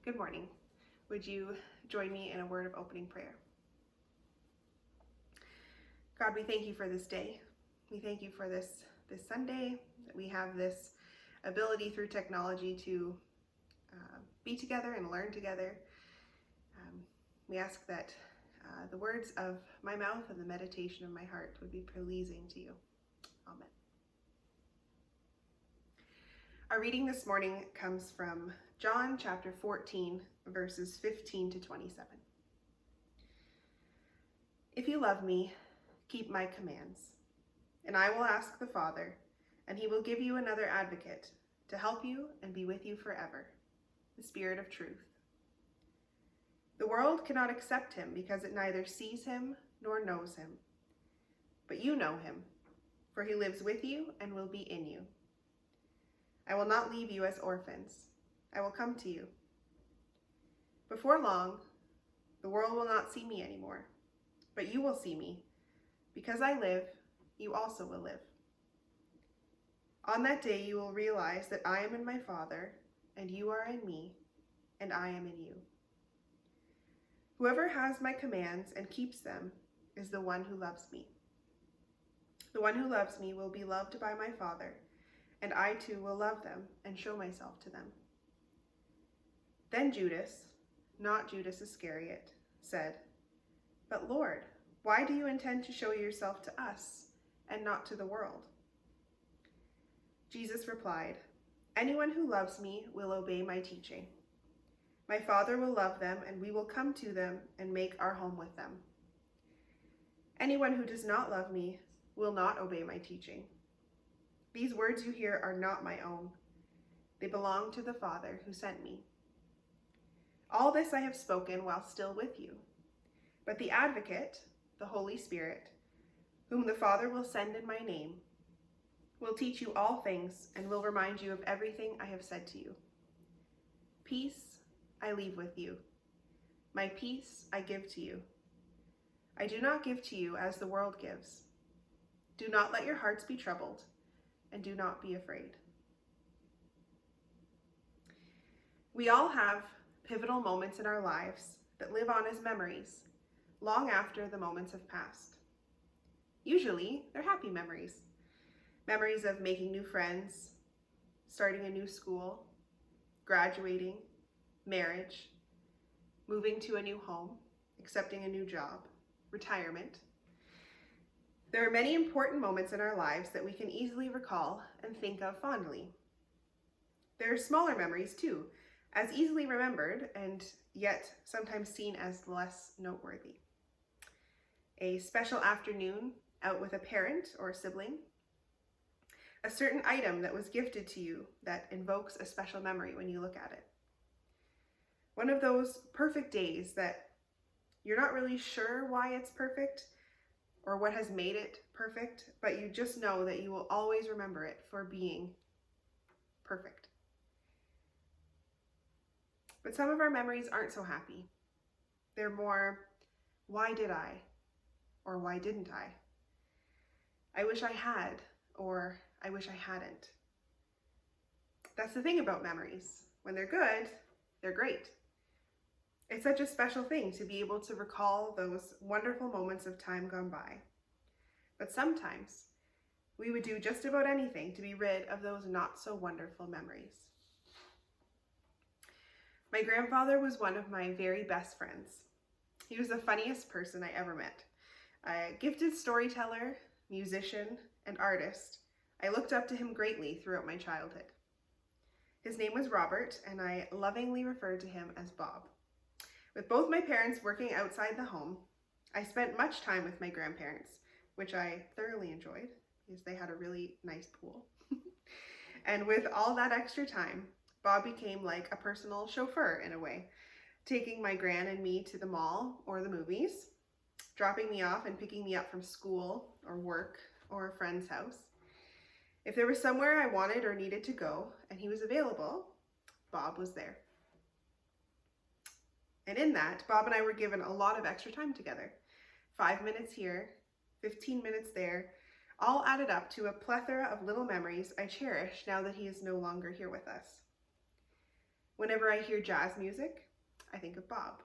Good morning. Would you join me in a word of opening prayer? God, we thank you for this day. We thank you for this Sunday, that we have this ability through technology to be together and learn together. We ask that the words of my mouth and the meditation of my heart would be pleasing to you. Amen. Our reading this morning comes from John chapter 14, verses 15 to 27. If you love me, keep my commands, and I will ask the Father, and he will give you another advocate to help you and be with you forever, the Spirit of truth. The world cannot accept him because it neither sees him nor knows him. But you know him, for he lives with you and will be in you. I will not leave you as orphans. I will come to you. Before long, the world will not see me anymore, but you will see me. Because I live, you also will live. On that day you will realize that I am in my Father, and you are in me, and I am in you. Whoever has my commands and keeps them is the one who loves me. The one who loves me will be loved by my Father, and I too will love them and show myself to them. Then Judas, not Judas Iscariot, said, "But Lord, why do you intend to show yourself to us and not to the world?" Jesus replied, "Anyone who loves me will obey my teaching. My Father will love them, and we will come to them and make our home with them. Anyone who does not love me will not obey my teaching. These words you hear are not my own. They belong to the Father who sent me. All this I have spoken while still with you. But the Advocate, the Holy Spirit, whom the Father will send in my name, will teach you all things and will remind you of everything I have said to you. Peace I leave with you. My peace I give to you. I do not give to you as the world gives. Do not let your hearts be troubled, and do not be afraid." We all have pivotal moments in our lives that live on as memories long after the moments have passed. Usually, they're happy memories. Memories of making new friends, starting a new school, graduating, marriage, moving to a new home, accepting a new job, retirement. There are many important moments in our lives that we can easily recall and think of fondly. There are smaller memories too, as easily remembered and yet sometimes seen as less noteworthy. A special afternoon out with a parent or a sibling, a certain item that was gifted to you that invokes a special memory when you look at it. One of those perfect days that you're not really sure why it's perfect or what has made it perfect, but you just know that you will always remember it for being perfect. But some of our memories aren't so happy. They're more, why did I? Or why didn't I? I wish I had, or I wish I hadn't. That's the thing about memories. When they're good, they're great. It's such a special thing to be able to recall those wonderful moments of time gone by. But sometimes we would do just about anything to be rid of those not so wonderful memories. My grandfather was one of my very best friends. He was the funniest person I ever met. A gifted storyteller, musician, and artist, I looked up to him greatly throughout my childhood. His name was Robert, and I lovingly referred to him as Bob. With both my parents working outside the home, I spent much time with my grandparents, which I thoroughly enjoyed because they had a really nice pool. And with all that extra time, Bob became like a personal chauffeur in a way, taking my gran and me to the mall or the movies, dropping me off and picking me up from school or work or a friend's house. If there was somewhere I wanted or needed to go and he was available, Bob was there. And in that, Bob and I were given a lot of extra time together. 5 minutes here, 15 minutes there, all added up to a plethora of little memories I cherish now that he is no longer here with us. Whenever I hear jazz music, I think of Bob.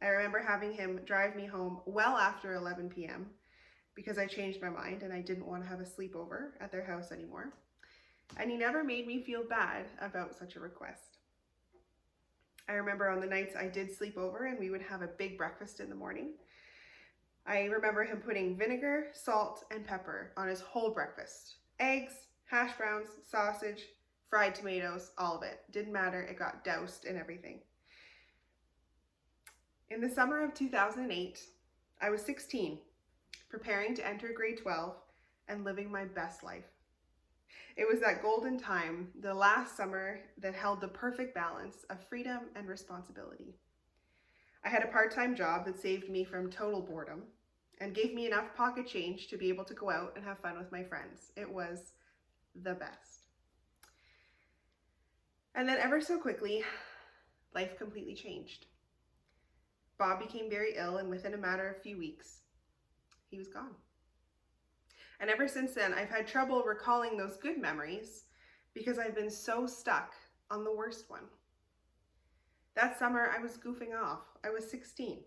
I remember having him drive me home well after 11 p.m. because I changed my mind and I didn't want to have a sleepover at their house anymore. And he never made me feel bad about such a request. I remember on the nights I did sleep over and we would have a big breakfast in the morning. I remember him putting vinegar, salt, and pepper on his whole breakfast. Eggs, hash browns, sausage, fried tomatoes, all of it. Didn't matter, it got doused in everything. In the summer of 2008, I was 16, preparing to enter grade 12 and living my best life. It was that golden time, the last summer, that held the perfect balance of freedom and responsibility. I had a part-time job that saved me from total boredom and gave me enough pocket change to be able to go out and have fun with my friends. It was the best. And then ever so quickly, life completely changed. Bob became very ill, and within a matter of a few weeks, he was gone. And ever since then, I've had trouble recalling those good memories because I've been so stuck on the worst one. That summer, I was goofing off. I was 16.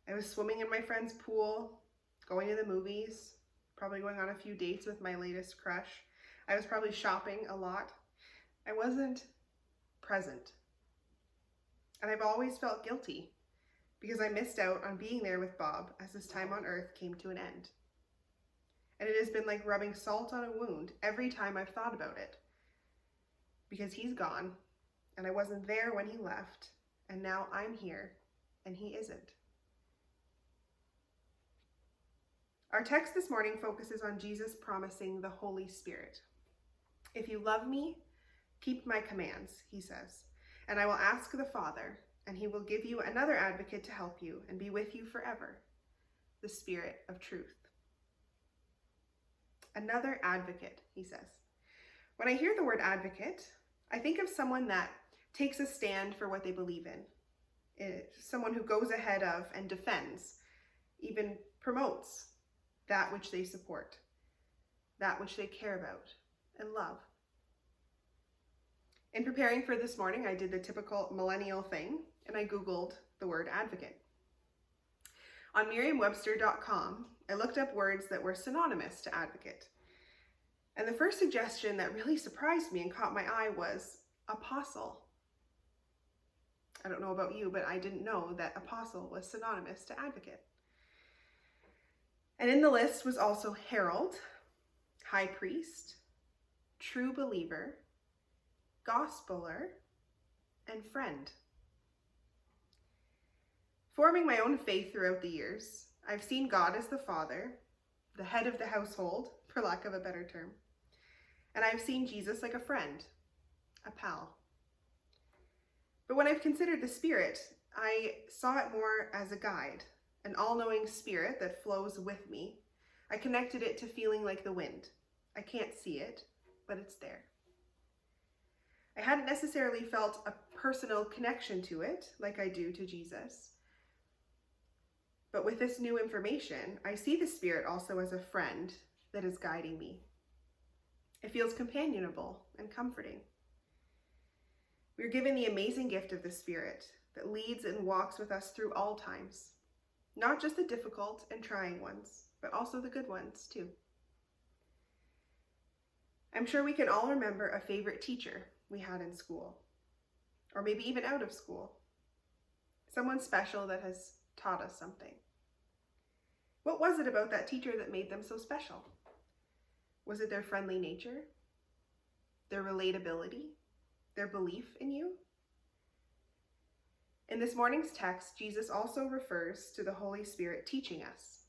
I was swimming in my friend's pool, going to the movies, probably going on a few dates with my latest crush. I was probably shopping a lot. I wasn't present. And I've always felt guilty because I missed out on being there with Bob as his time on earth came to an end. And it has been like rubbing salt on a wound every time I've thought about it. Because he's gone, and I wasn't there when he left, and now I'm here, and he isn't. Our text this morning focuses on Jesus promising the Holy Spirit. If you love me, keep my commands, he says, and I will ask the Father, and he will give you another advocate to help you and be with you forever, the Spirit of truth. Another advocate, he says. When I hear the word advocate, I think of someone that takes a stand for what they believe in. It's someone who goes ahead of and defends, even promotes that which they support, that which they care about and love. In preparing for this morning, I did the typical millennial thing, and I Googled the word advocate. On Merriam-Webster.com, I looked up words that were synonymous to advocate. And the first suggestion that really surprised me and caught my eye was apostle. I don't know about you, but I didn't know that apostle was synonymous to advocate. And in the list was also herald, high priest, true believer, gospeler, and friend. Forming my own faith throughout the years, I've seen God as the Father, the head of the household, for lack of a better term. And I've seen Jesus like a friend, a pal. But when I've considered the Spirit, I saw it more as a guide, an all-knowing spirit that flows with me. I connected it to feeling like the wind. I can't see it, but it's there. I hadn't necessarily felt a personal connection to it like I do to Jesus. But with this new information, I see the Spirit also as a friend that is guiding me. It feels companionable and comforting. We're given the amazing gift of the Spirit that leads and walks with us through all times, not just the difficult and trying ones, but also the good ones too. I'm sure we can all remember a favorite teacher we had in school, or maybe even out of school. Someone special that has taught us something. What was it about that teacher that made them so special? Was it their friendly nature, their relatability, their belief in you? In this morning's text, Jesus also refers to the Holy Spirit teaching us.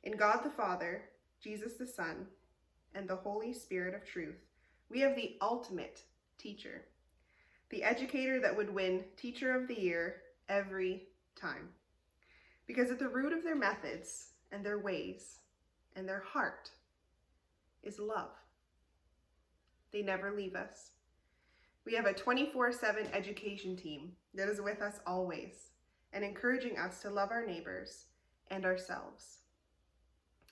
In God the Father, Jesus the Son, and the Holy Spirit of truth, we have the ultimate teacher, the educator that would win Teacher of the Year every time. Because at the root of their methods and their ways and their heart is love. They never leave us. We have a 24/7 education team that is with us always and encouraging us to love our neighbors and ourselves.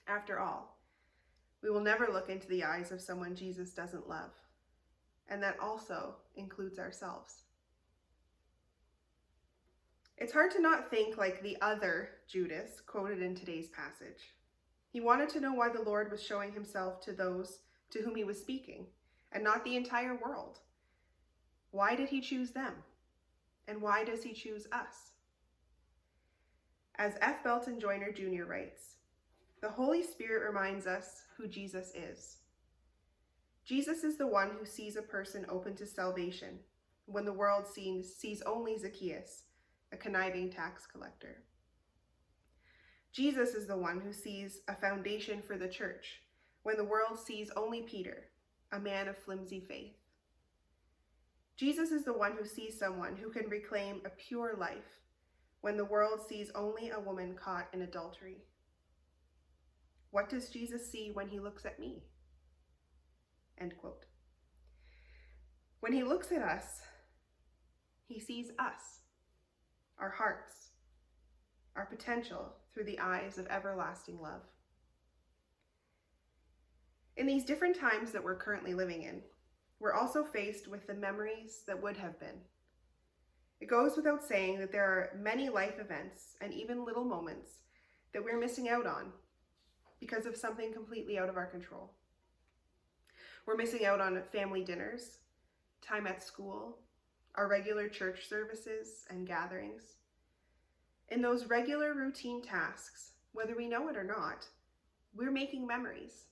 After all, we will never look into the eyes of someone Jesus doesn't love. and that also includes ourselves. It's hard to not think like the other Judas quoted in today's passage. He wanted to know why the Lord was showing himself to those to whom he was speaking, and not the entire world. Why did he choose them? And why does he choose us? As F. Belton Joyner Jr. writes, the Holy Spirit reminds us who Jesus is. Jesus is the one who sees a person open to salvation when the world sees only Zacchaeus, a conniving tax collector. Jesus is the one who sees a foundation for the church when the world sees only Peter, a man of flimsy faith. Jesus is the one who sees someone who can reclaim a pure life when the world sees only a woman caught in adultery. What does Jesus see when he looks at me? End quote. When he looks at us, he sees us, our hearts, our potential through the eyes of everlasting love. In these different times that we're currently living in, we're also faced with the memories that would have been. It goes without saying that there are many life events and even little moments that we're missing out on because of something completely out of our control. We're missing out on family dinners, time at school, our regular church services and gatherings. In those regular routine tasks, whether we know it or not, we're making memories,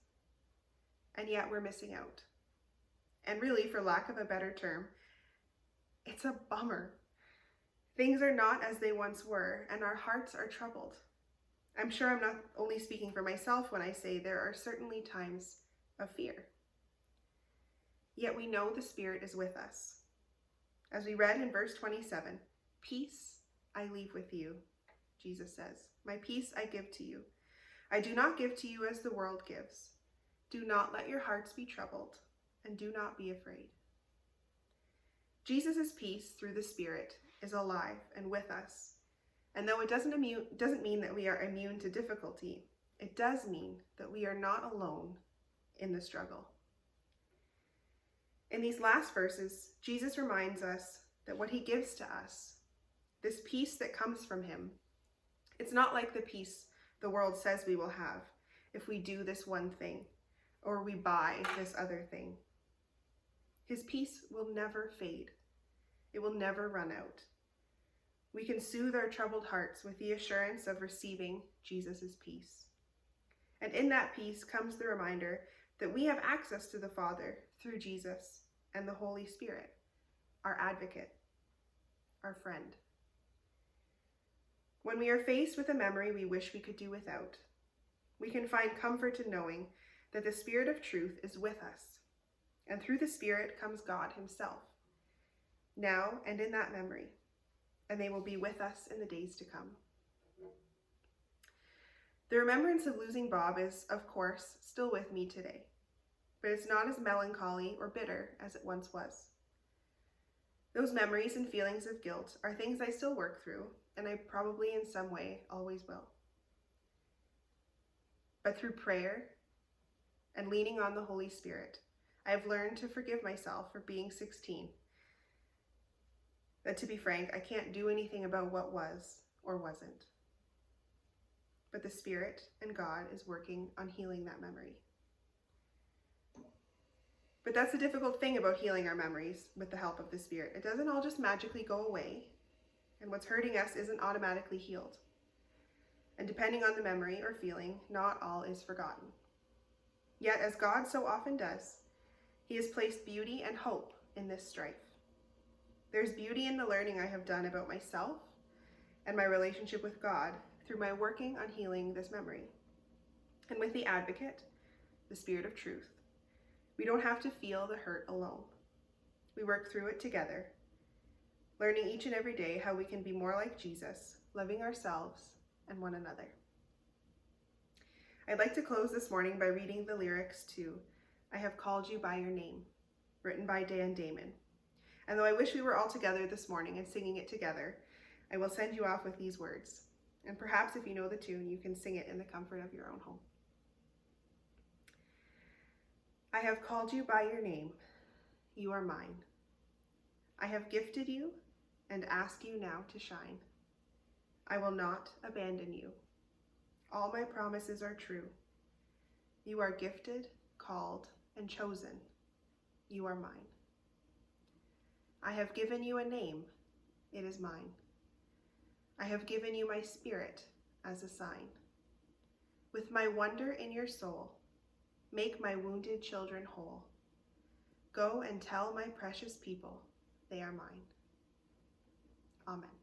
and yet we're missing out. And really, for lack of a better term, it's a bummer. Things are not as they once were, and our hearts are troubled. I'm sure I'm not only speaking for myself when I say there are certainly times of fear. Yet we know the Spirit is with us. As we read in verse 27, peace I leave with you, Jesus says. My peace I give to you. I do not give to you as the world gives. Do not let your hearts be troubled, and do not be afraid. Jesus' peace through the Spirit is alive and with us. And though it doesn't mean that we are immune to difficulty, it does mean that we are not alone in the struggle. In these last verses, Jesus reminds us that what he gives to us, this peace that comes from him, it's not like the peace the world says we will have if we do this one thing or we buy this other thing. His peace will never fade. It will never run out. We can soothe our troubled hearts with the assurance of receiving Jesus' peace. And in that peace comes the reminder that we have access to the Father through Jesus and the Holy Spirit, our advocate, our friend. When we are faced with a memory we wish we could do without, we can find comfort in knowing that the Spirit of truth is with us, and through the Spirit comes God himself, now and in that memory, and they will be with us in the days to come. The remembrance of losing Bob is, of course, still with me today, but it's not as melancholy or bitter as it once was. Those memories and feelings of guilt are things I still work through, and I probably in some way always will. But through prayer and leaning on the Holy Spirit, I have learned to forgive myself for being 16. That, to be frank, I can't do anything about what was or wasn't. But the Spirit and God is working on healing that memory. But that's the difficult thing about healing our memories with the help of the Spirit. It doesn't all just magically go away, and what's hurting us isn't automatically healed. And depending on the memory or feeling, not all is forgotten. Yet, as God so often does, he has placed beauty and hope in this strife. There's beauty in the learning I have done about myself and my relationship with God through my working on healing this memory. And with the advocate, the Spirit of truth, we don't have to feel the hurt alone. We work through it together, learning each and every day how we can be more like Jesus, loving ourselves and one another. I'd like to close this morning by reading the lyrics to I Have Called You by Your Name, written by Dan Damon. And though I wish we were all together this morning and singing it together, I will send you off with these words. And perhaps if you know the tune, you can sing it in the comfort of your own home. I have called you by your name. you are mine. I have gifted you and ask you now to shine. I will not abandon you. All my promises are true. You are gifted, called, and chosen. You are mine. I have given you a name. It is mine. I have given you my spirit as a sign. With my wonder in your soul, make my wounded children whole. Go and tell my precious people they are mine. Amen.